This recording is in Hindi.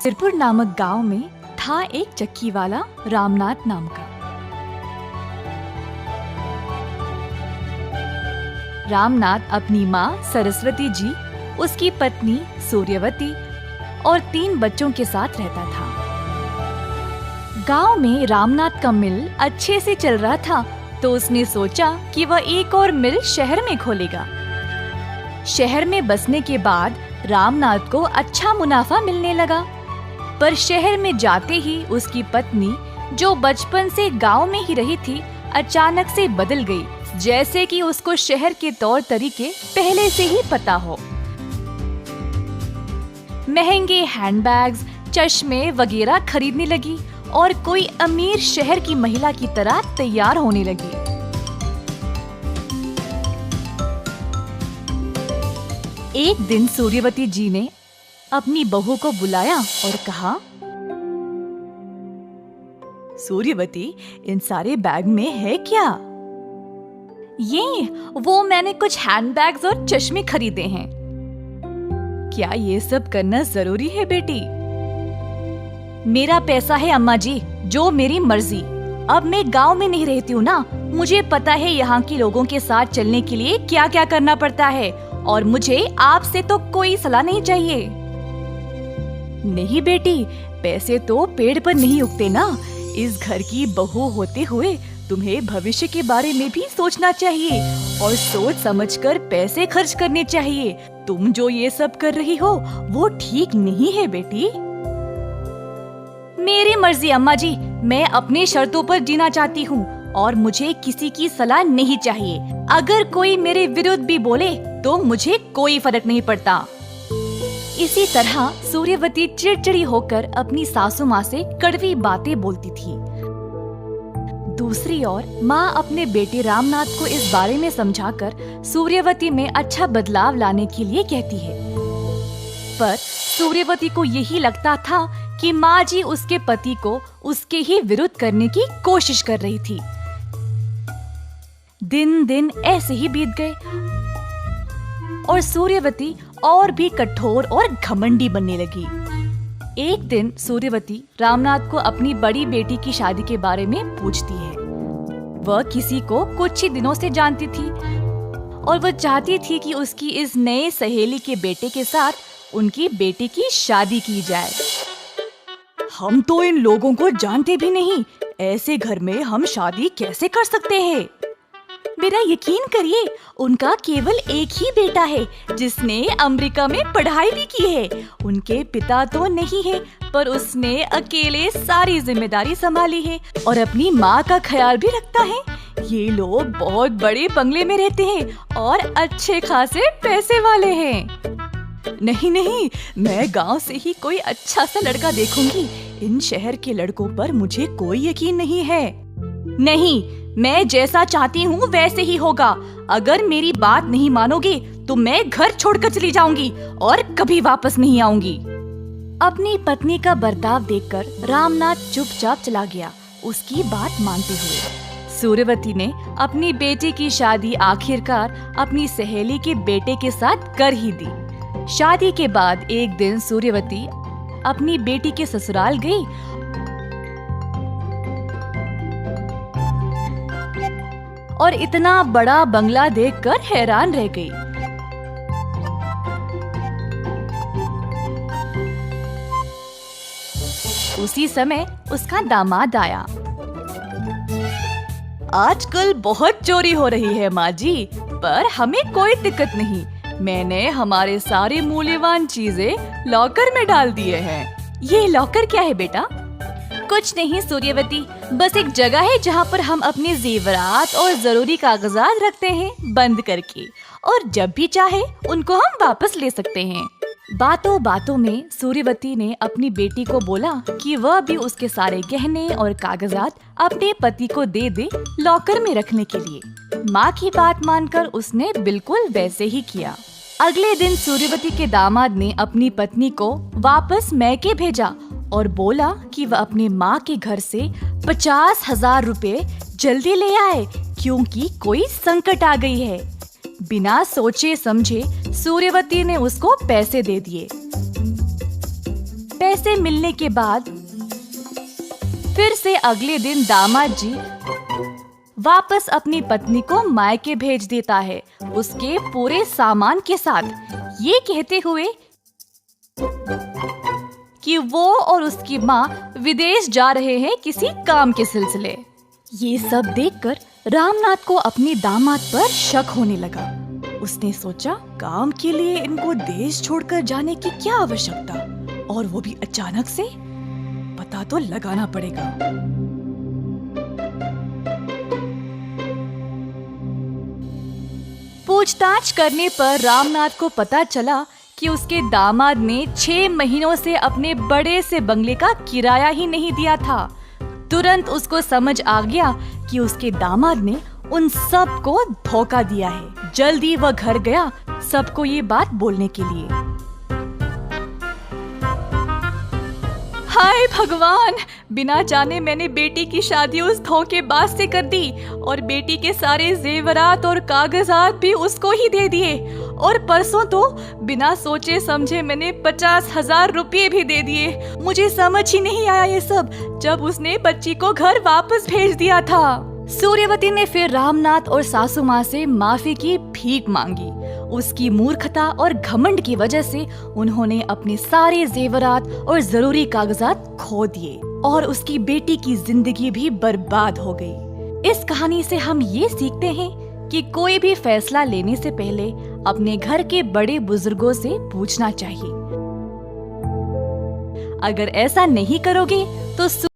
सिरपुर नामक गांव में था एक चक्की वाला रामनाथ नाम का। रामनाथ अपनी माँ सरस्वती जी, उसकी पत्नी सूर्यवती और 3 बच्चों के साथ रहता था। गांव में रामनाथ का मिल अच्छे से चल रहा था, तो उसने सोचा कि वह एक और मिल शहर में खोलेगा। शहर में बसने के बाद रामनाथ को अच्छा मुनाफा मिलने लगा, पर शहर में जाते ही उसकी पत्नी, जो बचपन से गांव में ही रही थी, अचानक से बदल गई, जैसे कि उसको शहर के तौर तरीके पहले से ही पता हो। महंगे हैंडबैग्स, चश्मे वगैरह खरीदने लगी और कोई अमीर शहर की महिला की तरह तैयार होने लगी। एक दिन सूर्यवती जी ने अपनी बहू को बुलाया और कहा, सूर्यवती, इन सारे बैग में है क्या? वो मैंने कुछ हैंडबैग्स और चश्मे खरीदे हैं। क्या ये सब करना जरूरी है बेटी? मेरा पैसा है अम्मा जी, जो मेरी मर्जी। अब मैं गांव में नहीं रहती हूँ ना, मुझे पता है यहाँ के लोगों के साथ चलने के लिए क्या क्या करना पड़ता है, और मुझे आपसे तो कोई सलाह नहीं चाहिए। नहीं बेटी, पैसे तो पेड़ पर नहीं उगते ना। इस घर की बहू होते हुए तुम्हें भविष्य के बारे में भी सोचना चाहिए और सोच समझकर पैसे खर्च करने चाहिए। तुम जो ये सब कर रही हो वो ठीक नहीं है बेटी। मेरी मर्जी अम्मा जी, मैं अपनी शर्तों पर जीना चाहती हूँ और मुझे किसी की सलाह नहीं चाहिए। अगर कोई मेरे विरुद्ध भी बोले तो मुझे कोई फर्क नहीं पड़ता। इसी तरह सूर्यवती चिड़चिड़ी होकर अपनी सासू माँ से कड़वी बातें बोलती थी। दूसरी ओर माँ अपने बेटे रामनाथ को इस बारे में समझाकर सूर्यवती में अच्छा बदलाव लाने के लिए कहती है, पर सूर्यवती को यही लगता था कि माँ जी उसके पति को उसके ही विरुद्ध करने की कोशिश कर रही थी। दिन दिन ऐसे ही बीत गए और सूर्यवती और भी कठोर और घमंडी बनने लगी। एक दिन सूर्यवती रामनाथ को अपनी बड़ी बेटी की शादी के बारे में पूछती है। वह किसी को कुछ ही दिनों से जानती थी और वह चाहती थी कि उसकी इस नए सहेली के बेटे के साथ उनकी बेटी की शादी की जाए। हम तो इन लोगों को जानते भी नहीं, ऐसे घर में हम शादी कैसे कर सकते हैं? मेरा यकीन करिए, उनका केवल एक ही बेटा है जिसने अमेरिका में पढ़ाई भी की है। उनके पिता तो नहीं है, पर उसने अकेले सारी जिम्मेदारी संभाली है और अपनी माँ का ख्याल भी रखता है। ये लोग बहुत बड़े बंगले में रहते हैं और अच्छे खासे पैसे वाले हैं। नहीं, मैं गांव से ही कोई अच्छा सा लड़का देखूंगी। इन शहर के लड़कों पर मुझे कोई यकीन नहीं है। नहीं, मैं जैसा चाहती हूँ वैसे ही होगा। अगर मेरी बात नहीं मानोगे तो मैं घर छोड़कर चली जाऊंगी और कभी वापस नहीं आऊंगी। अपनी पत्नी का बर्ताव देखकर रामनाथ चुपचाप चला गया, उसकी बात मानते हुए। सूर्यवती ने अपनी बेटी की शादी आखिरकार अपनी सहेली के बेटे के साथ कर ही दी। शादी के बाद एक दिन सूर्यवती अपनी बेटी के ससुराल गई और इतना बड़ा बंगला देखकर हैरान रह गई। उसी समय उसका दामाद आया। आजकल बहुत चोरी हो रही है माँ जी, पर हमें कोई दिक्कत नहीं। मैंने हमारे सारे मूल्यवान चीजें लॉकर में डाल दिए हैं। ये लॉकर क्या है बेटा? कुछ नहीं सूर्यवती, बस एक जगह है जहाँ पर हम अपने जेवरात और जरूरी कागजात रखते हैं बंद करके, और जब भी चाहे उनको हम वापस ले सकते हैं। बातों बातों में सूर्यवती ने अपनी बेटी को बोला कि वह भी उसके सारे गहने और कागजात अपने पति को दे दे लॉकर में रखने के लिए। माँ की बात मानकर उसने बिल्कुल वैसे ही किया। अगले दिन सूर्यवती के दामाद ने अपनी पत्नी को वापस मैके भेजा और बोला कि वह अपने माँ के घर से 50,000 रुपए जल्दी ले आए, क्योंकि कोई संकट आ गई है। बिना सोचे समझे सूर्यवती ने उसको पैसे दे दिए। से मिलने के बाद फिर से अगले दिन दामाद जी वापस अपनी पत्नी को मायके भेज देता है, उसके पूरे सामान के साथ, ये कहते हुए कि वो और उसकी माँ विदेश जा रहे हैं किसी काम के सिलसिले। ये सब देखकर रामनाथ को अपने दामाद पर शक होने लगा। उसने सोचा, काम के लिए इनको देश छोड़कर जाने की क्या आवश्यकता, और वो भी अचानक से? पता तो लगाना पड़ेगा। पूछताछ करने पर रामनाथ को पता चला कि उसके दामाद ने 6 महीनों से अपने बड़े से बंगले का किराया ही नहीं दिया था। तुरंत उसको समझ आ गया कि उसके दामाद ने उन सब को धोखा दिया है। जल्दी वह घर गया सबको ये बात बोलने के लिए। हाय भगवान, बिना जाने मैंने बेटी की शादी उस धोखेबाज से कर दी और बेटी के सारे जेवरात और कागजात भी उसको ही दे दिए, और परसों तो बिना सोचे समझे मैंने 50,000 रुपये भी दे दिए। मुझे समझ ही नहीं आया ये सब जब उसने बच्ची को घर वापस भेज दिया था। सूर्यवती ने फिर रामनाथ और सासू माँ से माफी की भीख मांगी। उसकी मूर्खता और घमंड की वजह से उन्होंने अपने सारे जेवरात और जरूरी कागजात खो दिए और उसकी बेटी की जिंदगी भी बर्बाद हो गई। इस कहानी से हम ये सीखते हैं कि कोई भी फैसला लेने से पहले अपने घर के बड़े बुजुर्गों से पूछना चाहिए। अगर ऐसा नहीं करोगे तो